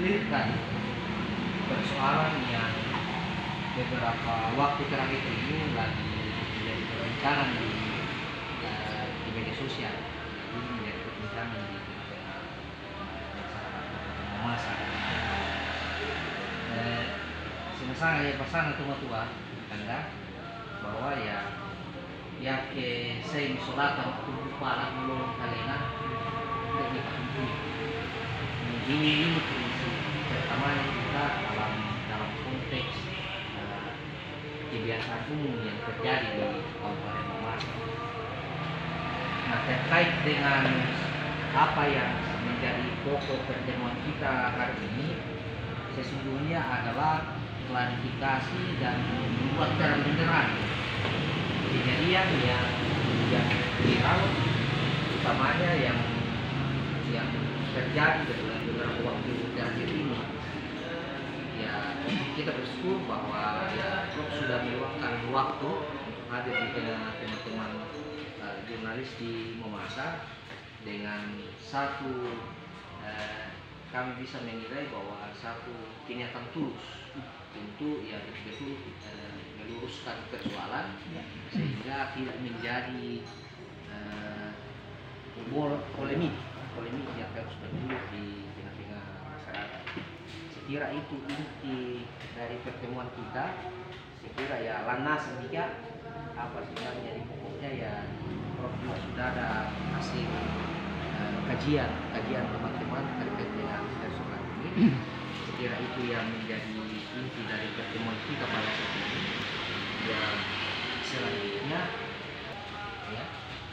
clearkan persoalan yang beberapa waktu terakhir ini lagi menjadi perbincangan di media sosial, ini menjadi perbincangan di masyarakat masa. Sinasanga ya pasana tua-tua tanda bahwa ya ke saya misolatan tubuh para mulung kalena untuk dikatakan ini pertama kita dalam konteks kebiasaan umum yang terjadi di Kabupaten Mamasa. Nah, terkait dengan apa yang menjadi pokok pertemuan kita hari ini sesungguhnya adalah klarifikasi dan membuat terang-benderang kejadian yang viral, utamanya yang terjadi dalam beberapa waktu terakhir ini. Ya, kita bersyukur bahwa Prof sudah meluangkan waktu untuk hadir di tengah teman-teman jurnalis di Mamasa dengan satu kami bisa menilai bahwa satu kenyataan tulus untuk betul-betul meluruskan persoalan sehingga tidak menjadi polemik yang terus bergulir di tengah-tengah masyarakat. Saya kira itu inti dari pertemuan kita. Saya kira ya lana sedikit apa sebenarnya di pokoknya ya Prof juga sudah ada hasil kajian teman-teman terkait dengan persoalan ini. Saya kira itu yang menjadi inti dari pertemuan kita pada saat ini. Ya selanjutnya ya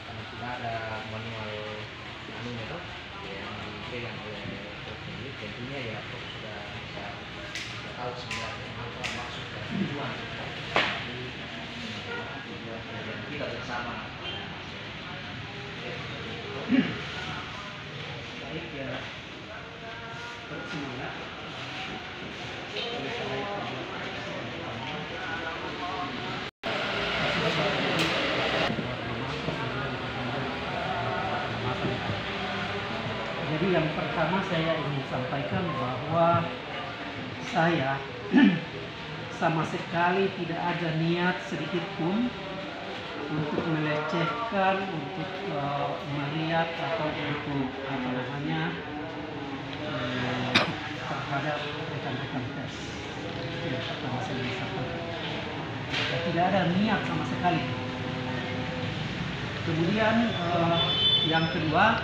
karena sudah ada manual yang dipegang oleh Prof sendiri, tentunya ya Prof sudah bisa tahu sebenarnya apa maksud dan tujuan dari kita bersama. Baik ya, semuanya. Jadi yang pertama saya ingin sampaikan bahwa saya sama sekali tidak ada niat sedikit pun untuk melecehkan, untuk melihat atau untuk terhadap rekan-rekan pers. Itu yang pertama saya ingin sampaikan. Tidak ada niat sama sekali. Kemudian yang kedua,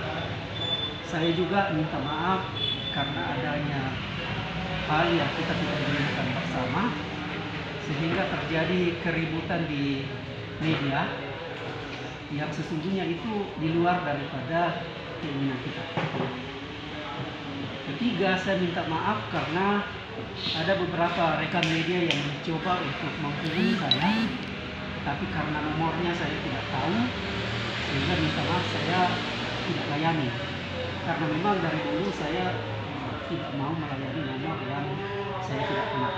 saya juga minta maaf karena adanya hal yang kita tidak inginkan bersama sehingga terjadi keributan di media yang sesungguhnya itu di luar daripada keinginan kita. Ketiga, saya minta maaf karena ada beberapa rekan media yang mencoba untuk menghubungi saya, tapi karena nomornya saya tidak tahu sehingga minta maaf saya tidak layani. Karena memang dari dulu saya tidak mau melayani nomor yang saya tidak kenal.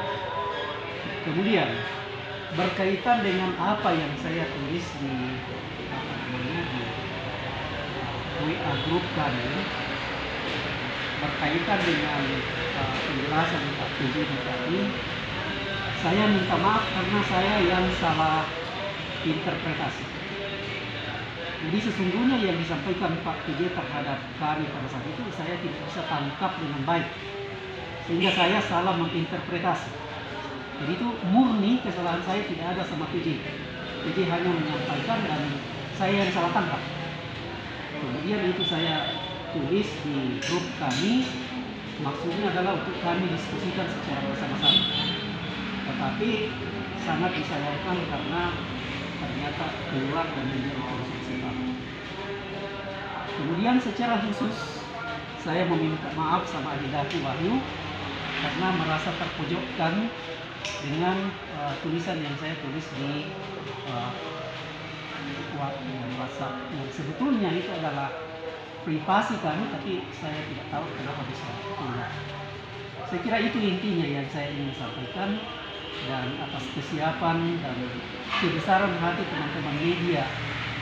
Kemudian berkaitan dengan apa yang saya tulis di WA grup kami berkaitan dengan penjelasan Pak PJ tadi, saya minta maaf karena saya yang salah interpretasi. Jadi sesungguhnya yang disampaikan Pak PJ terhadap kami pada saat itu saya tidak bisa tangkap dengan baik, sehingga saya salah menginterpretasi. Jadi itu murni kesalahan saya, tidak ada sama PJ. PJ hanya menyampaikan dan saya yang salah tangkap. Kemudian itu saya tulis di grup kami, maksudnya adalah untuk kami diskusikan secara bersama-sama. Tetapi sangat disayangkan karena ternyata keluar dan menjadi konsumsi. Kemudian secara khusus saya meminta maaf sama Adidaku Wahyu karena merasa terpojokkan dengan tulisan yang saya tulis di WhatsApp. Yang sebetulnya itu adalah privasi kami, tapi saya tidak tahu kenapa bisa keluar. Saya kira itu intinya yang saya ingin sampaikan, dan atas kesiapan dan kebesaran hati teman-teman media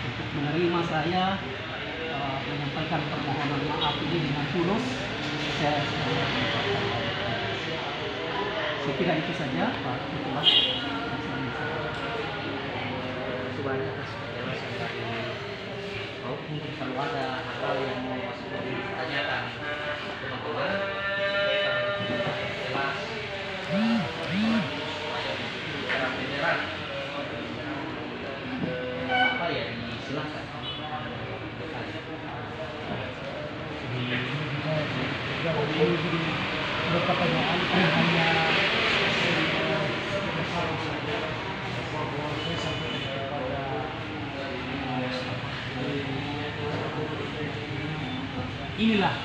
untuk menerima saya menyampaikan permohonan maaf ini dengan tulus, saya Saya kira itu saja Pak Ketua. Sebanyak atas penjelasan dari Prof. Mungkin kalau ada hal-hal yang mau masih ditanyakan teman-teman, jelas secara federal apa ya disilahkan. Pertanyaan hanya inilah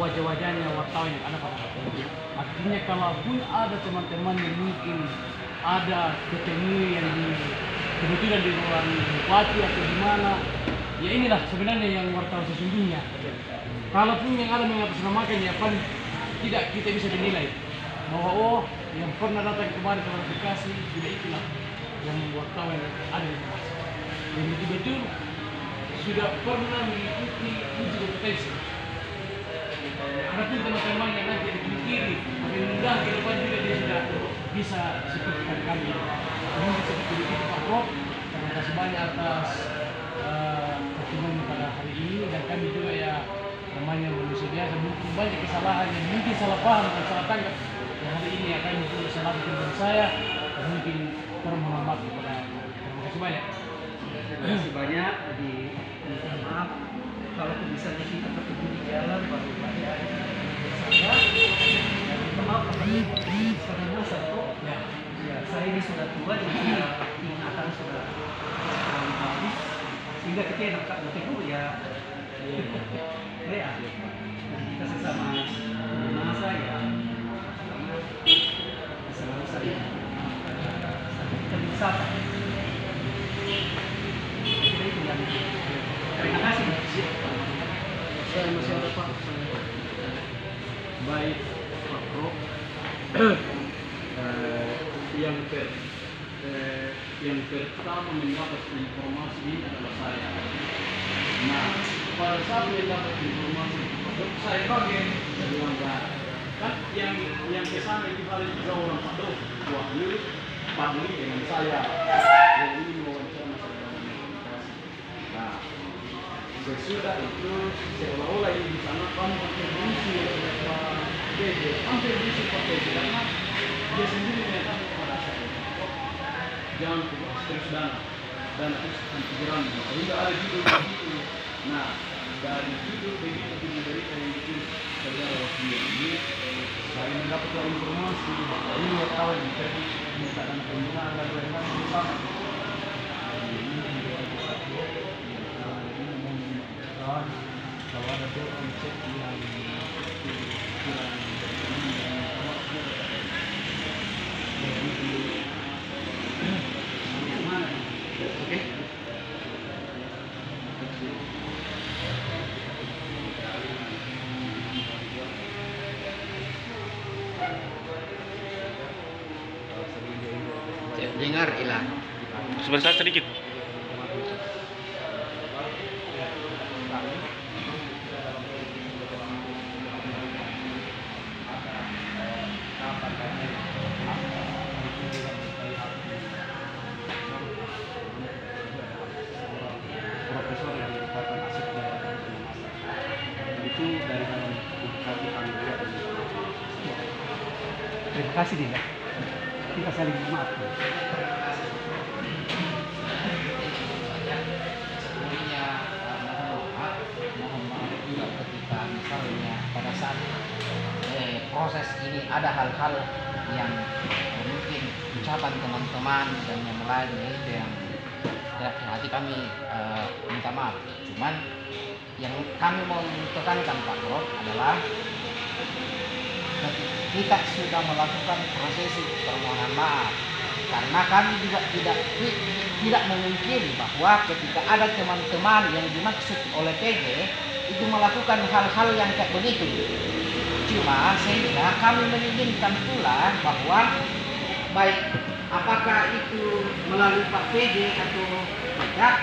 wajah-wajahnya wartawan yang ada pada hari ini. Artinya kalaupun ada teman-teman yang mungkin ada ketemu yang kebetulan di ruang bupati atau di mana, ya inilah sebenarnya yang wartawan sesungguhnya. Kalaupun yang ada mengatasnamakan ya paling tidak kita bisa dinilai bahwa oh yang pernah datang kemarin ke klarifikasi tidak itulah yang wartawan ada di Makassar. Yang betul-betul sudah pernah mengikuti uji kompetensi. Adapun teman-teman yang nanti dipikiri mudah-mudahan ke depan juga dia sudah bisa seperti kami. Mungkin seperti itu Pak Prof. Terima kasih banyak atas pertemuan pada hari ini dan kami juga ya namanya manusia biasa mungkin banyak kesalahan yang mungkin salah paham dan salah tanggap yang hari ini akan menjadi salah dari saya dan mungkin permohonan maaf kepada terima kasih banyak. Terima kasih banyak. Jadi minta maaf kalau misalnya kita ketemu di jalan baru ada saya dan minta maaf karena satu ya saya ini sudah tua jadi ingatan sudah habis sehingga kita enak ketemu ya dan kita sesama masa ya selalu saling terpisah. Itu yang terima kasih. Saya masih ada Pak. Baik Pak Prof. Yang pertama mendapat informasi ini adalah saya. Nah, pada saat mendapat informasi saya kaget, saya bilang kan yang kesana itu ada 3 orang Pak Prof. Wahyu, Padli dengan saya. Yang ini mewawancara saya komunikasi. Nah, sesudah itu seolah-olah ini di sana kamu kontribusi oleh Pak PJ, hampir bisa Pak PJ karena dia sendiri menyatakan kepada saya, jangan terus dana terus antigeran, sehingga ada judul begitu. Nah, dari judul begitu di berita yang ditulis saudara wakil ini, saya mendapatkan informasi bahwa ini wartawan yang tadi minta dana penggunaan dan lain-lain bersama. Kalau ada orang cek yang kurang Oke. Dengar hilang. Sebentar sedikit. Profesor yang merupakan aset dari itu dari publikasi kami juga. Terima kasih Dinda. Kita saling memaafkan. Sebelumnya mohon maaf juga ketika misalnya pada saat proses ini ada hal-hal yang mungkin ucapan teman-teman dan yang lain itu yang dari hati kami minta maaf. Cuman yang kami mau tekankan Pak Prof adalah kita sudah melakukan prosesi permohonan maaf karena kami juga tidak memungkiri bahwa ketika ada teman-teman yang dimaksud oleh PJ itu melakukan hal-hal yang kayak begitu. Cuma sehingga kami menginginkan pula bahwa baik apakah itu melalui Pak PJ atau tidak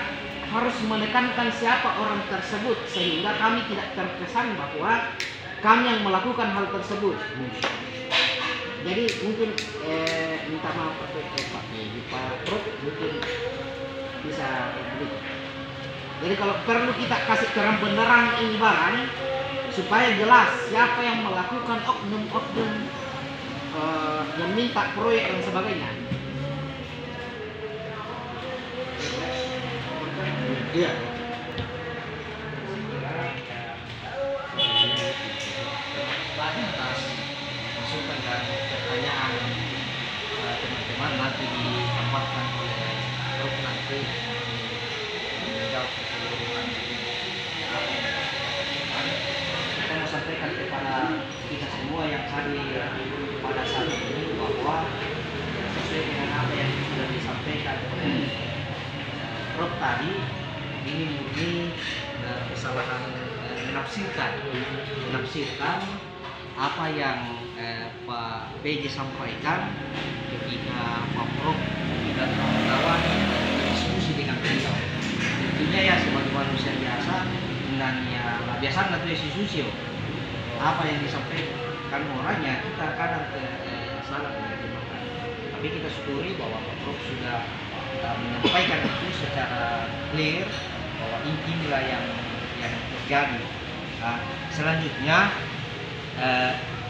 harus menekankan siapa orang tersebut sehingga kami tidak terkesan bahwa kami yang melakukan hal tersebut. Jadi mungkin minta maaf Pak Prof mungkin bisa begitu. Jadi kalau perlu kita kasih terang benerang ini barang supaya jelas siapa yang melakukan oknum-oknum yang minta proyek dan sebagainya. Iya. Banyak atas masukan dan pertanyaan teman-teman nanti ditambahkan oleh Prof nanti menjawab keseluruhan. Kita mau sampaikan kepada kita semua yang hadir pada saat ini bahwa sesuai dengan apa yang sudah disampaikan oleh Prof tadi, ini murni kesalahan menafsirkan apa yang Pak PJ sampaikan ketika Pak Prof dan kawan-kawan diskusi dengan beliau. Tentunya ya sebagai manusia biasa dan ya biasa nggak tuh diskusi apa yang disampaikan orangnya kita kadang salah menerjemahkan. Tapi kita syukuri bahwa Pak Prof sudah menyampaikan itu secara clear bahwa inilah yang terjadi. Nah, selanjutnya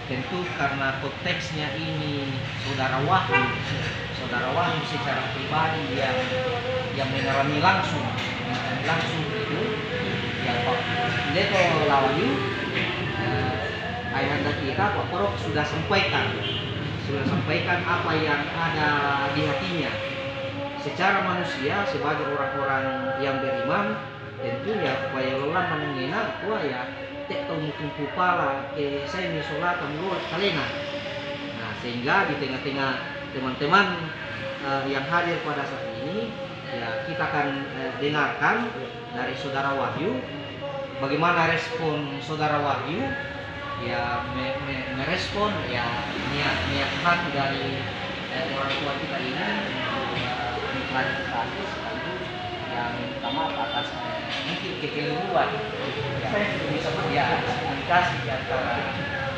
tentu karena konteksnya ini saudara Wahyu secara pribadi yang mengalami langsung itu ya Pak Leto Wahyu ayahanda kita Pak Prof sudah sampaikan apa yang ada di hatinya. Secara manusia sebagai orang-orang yang beriman tentu ya supaya lelah mengenal kuah ya tek tau mungkin kupala saya misolat menurut kalena. Nah sehingga di tengah-tengah teman-teman yang hadir pada saat ini ya kita akan dengarkan dari saudara Wahyu bagaimana respon saudara Wahyu ya merespon ya niat hati dari orang tua kita ini klarifikasi sekaligus yang minta maaf atas mungkin kekeliruan ya bisa ya komunikasi antara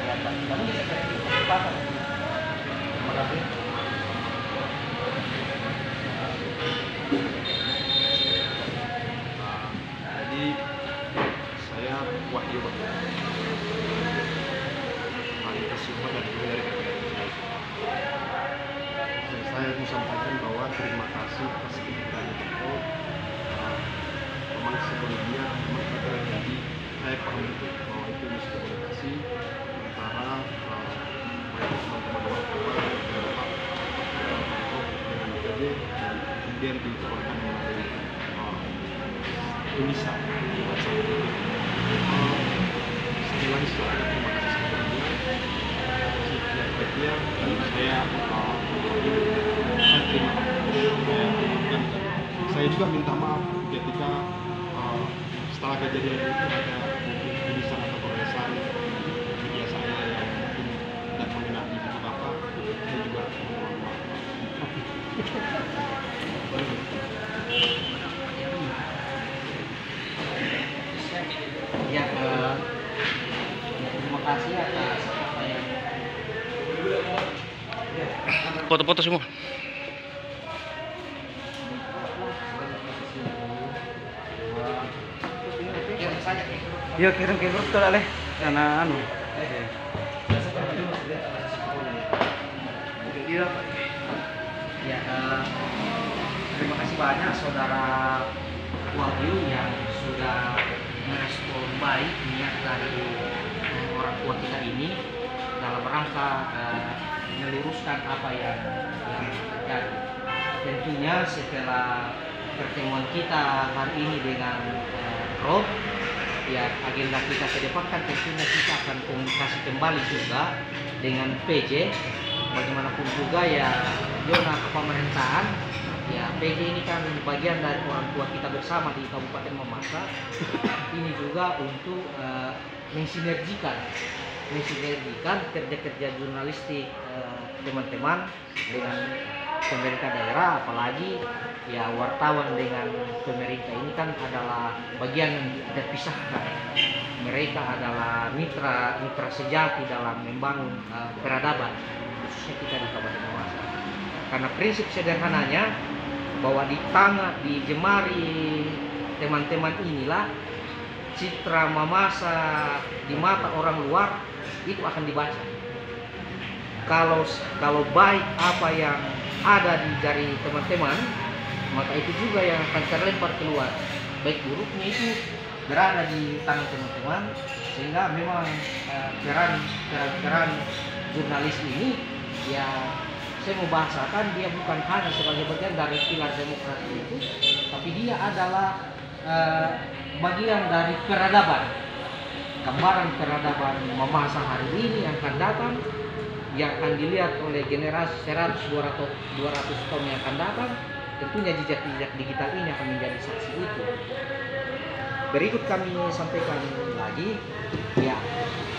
ya kami seperti itu. Terima kasih. Jadi saya Wahyu Kasuma dan juga dari KPRI. Dan saya mau sampaikan bahwa terima kasih atas kebenaran itu. Memang sebelumnya memang ada terjadi saya paham betul bahwa itu miskomunikasi antara teman-teman orang tua dengan PJ dan kemudian dikeluarkan melalui tulisan di WhatsApp. Sekali lagi saya terima kasih sebelumnya. Dan saya terima dan saya juga minta maaf ketika setelah kejadian itu ada mungkin tulisan atau tulisan media saya yang mungkin tidak mengenai ibu bapak, saya juga mohon maaf. Ya, terima kasih atas apa yang Foto-foto semua. Yo kirim ke grup tuh leh. Karena anu. Ya, terima kasih banyak saudara Wahyu yang sudah merespon baik niat dari orang tua kita ini dalam rangka meluruskan apa yang terjadi. Tentunya setelah pertemuan kita hari ini dengan Rob, ya agenda kita ke depan kan tentunya kita akan komunikasi kembali juga dengan PJ. Bagaimanapun juga ya zona kepemerintahan, ya PJ ini kan bagian dari orang tua kita bersama di Kabupaten Mamasa. Ini juga untuk mensinergikan kerja-kerja jurnalistik teman-teman dengan pemerintah daerah, apalagi ya wartawan dengan pemerintah ini kan adalah bagian yang terpisahkan. Mereka adalah mitra sejati dalam membangun peradaban, khususnya kita di Kabupaten Mamasa. Karena prinsip sederhananya bahwa di jemari teman-teman inilah citra Mamasa di mata orang luar itu akan dibaca. Kalau baik apa yang ada di jari teman-teman, maka itu juga yang akan terlempar keluar. Baik buruknya itu berada di tangan teman-teman, sehingga memang peran jurnalis ini ya saya mau bahasakan dia bukan hanya sebagai bagian dari pilar demokrasi itu, tapi dia adalah bagian dari peradaban, gambaran peradaban Mamasa hari ini yang akan datang, yang akan dilihat oleh generasi 100-200 tahun yang akan datang. Tentunya jejak-jejak digital ini akan menjadi saksi itu. Berikut kami sampaikan lagi, ya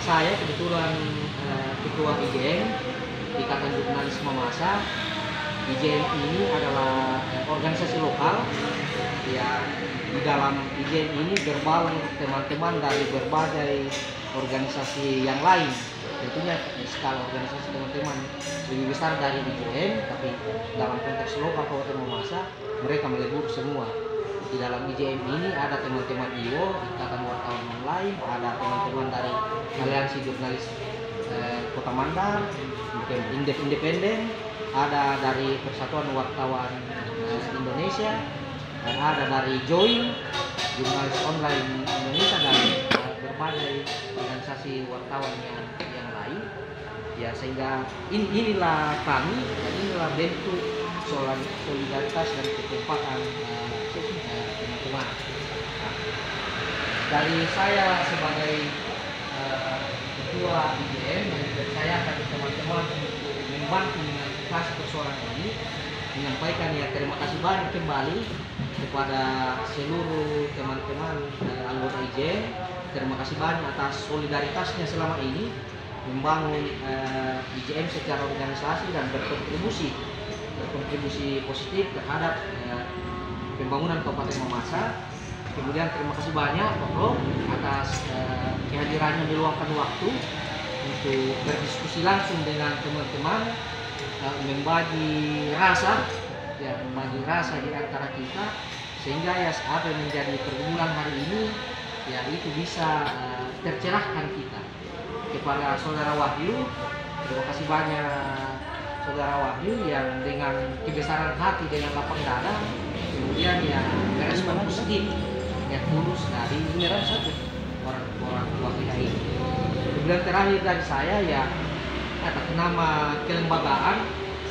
saya kebetulan ketua IJM, Ikatan Jurnalis Mamasa. IJM ini adalah organisasi lokal, ya di dalam IJM ini berbaur teman-teman dari berbagai organisasi yang lain. Tentunya skala organisasi teman-teman lebih besar dari IJM, tapi dalam konteks lokal Kabupaten Mamasa mereka melebur semua. Di dalam IJM ini ada teman-teman IWO, Ikatan Wartawan Online, ada teman-teman dari Aliansi Jurnalis Kota Mandar, Independen, ada dari Persatuan Wartawan Indonesia, dan ada dari Join, Jurnalis Online Indonesia, dan berbagai organisasi wartawan yang lain. Ya, sehingga inilah kami, dan inilah bentuk solidaritas dan kekompakan teman-teman. Nah, dari saya sebagai ketua IJM yang dipercayakan teman-teman untuk membantu mengatasi persoalan ini, menyampaikan ya terima kasih banyak kembali kepada seluruh teman-teman anggota IJM. Terima kasih banyak atas solidaritasnya selama ini membangun IJM secara organisasi dan berkontribusi positif terhadap pembangunan Kabupaten Mamasa. Kemudian terima kasih banyak Pak Bro atas kehadirannya meluangkan waktu untuk berdiskusi langsung dengan teman-teman, membagi rasa di antara kita, sehingga ya apa yang menjadi pergumulan hari ini ya itu bisa tercerahkan kita. Kepada Saudara Wahyu, terima kasih banyak Saudara Wahyu yang dengan kebesaran hati, dengan lapang dada, kemudian ya merespon positif yang tulus dari beneran satu orang tua kita ini. Kemudian terakhir dari saya ya atas nama kelembagaan,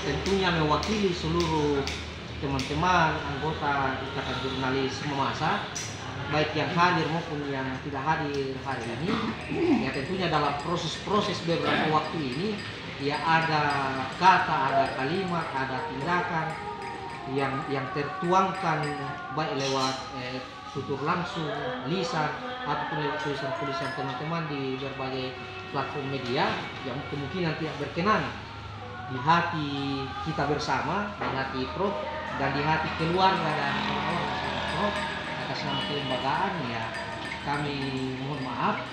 tentunya mewakili seluruh teman-teman anggota Ikatan Jurnalis Mamasa, baik yang hadir maupun yang tidak hadir hari ini. Ya tentunya dalam proses beberapa waktu ini ya ada kata, ada kalimat, ada tindakan yang tertuangkan baik lewat tutur langsung, lisan, ataupun lewat tulisan teman-teman di berbagai platform media yang kemungkinan tidak berkenan di hati kita bersama, di hati Prof, dan di hati keluarga dan orang-orang Prof. Atas nama kelembagaan ya kami mohon maaf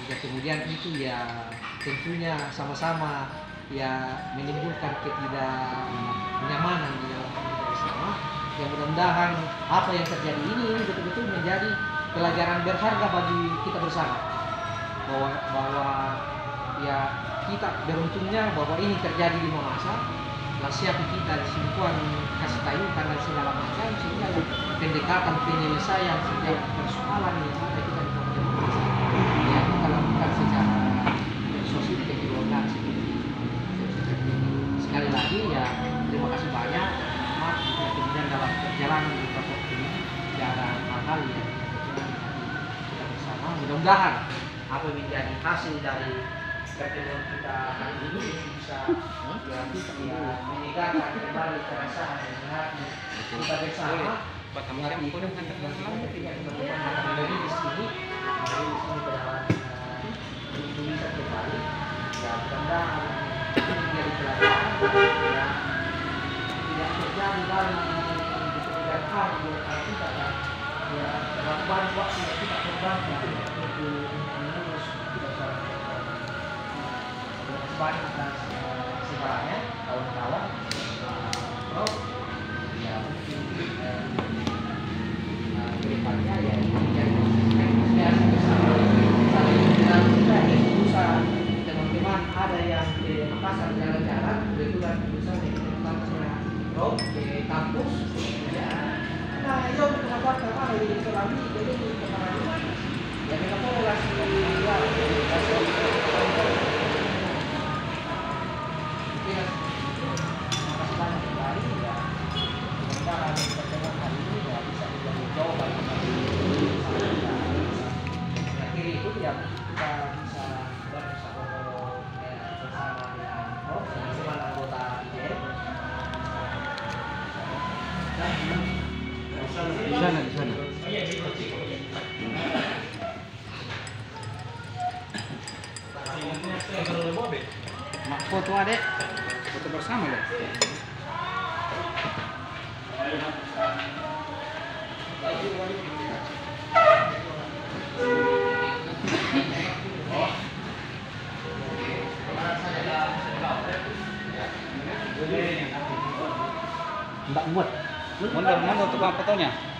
jika kemudian itu ya tentunya sama-sama ya menimbulkan ketidaknyamanan di dalam kita bersama. Yang mudah-mudahan apa yang terjadi ini betul-betul menjadi pelajaran berharga bagi kita bersama, bahwa ya kita beruntungnya bahwa ini terjadi di Mamasa. Lah siapa kita disimpuan kasih kayu karena segala macam, sehingga pendekatan penyelesaian setiap persoalan yang ada kita di Kabupaten Mamasa ya kita lakukan secara sosial kekeluargaan seperti ini. Sekali lagi ya terima kasih banyak. Maaf jika kemudian dalam perjalanan beberapa waktu ini ada hal-hal yang kita bersama. Mudah-mudahan apa yang menjadi hasil dari pertemuan kita hari ini bisa meningkatkan kembali perasaan dan hati kita bersama. Hati itu dan teman-teman akan menjadi di sini ke dalam tulisan kembali. Ya mudah-mudahan ini menjadi pelajaran ya tidak kemarin di pekerjaan A kalau kita kan ya lakukan waktu kita terbang itu mengurus tidak sebanyak atas sebarangnya kawan-kawan pro ya mungkin kedepannya ya yang kita usaha teman-teman ada yang di Makassar jalan-jalan kebetulan usaha di tempatnya pro di kampus ya nah itu kenapa karena di Sulami jadi kemarin ya kita mau kasih ya makasih banyak kembali ya mudah-mudahan pertemuan hari ini ya bisa menjadi jawaban akhiri itu ya kita bisa bersama dengan teman-teman anggota IDM Di sana. Mak foto adek, foto bersama deh. Mbak muat Mundur tukang fotonya.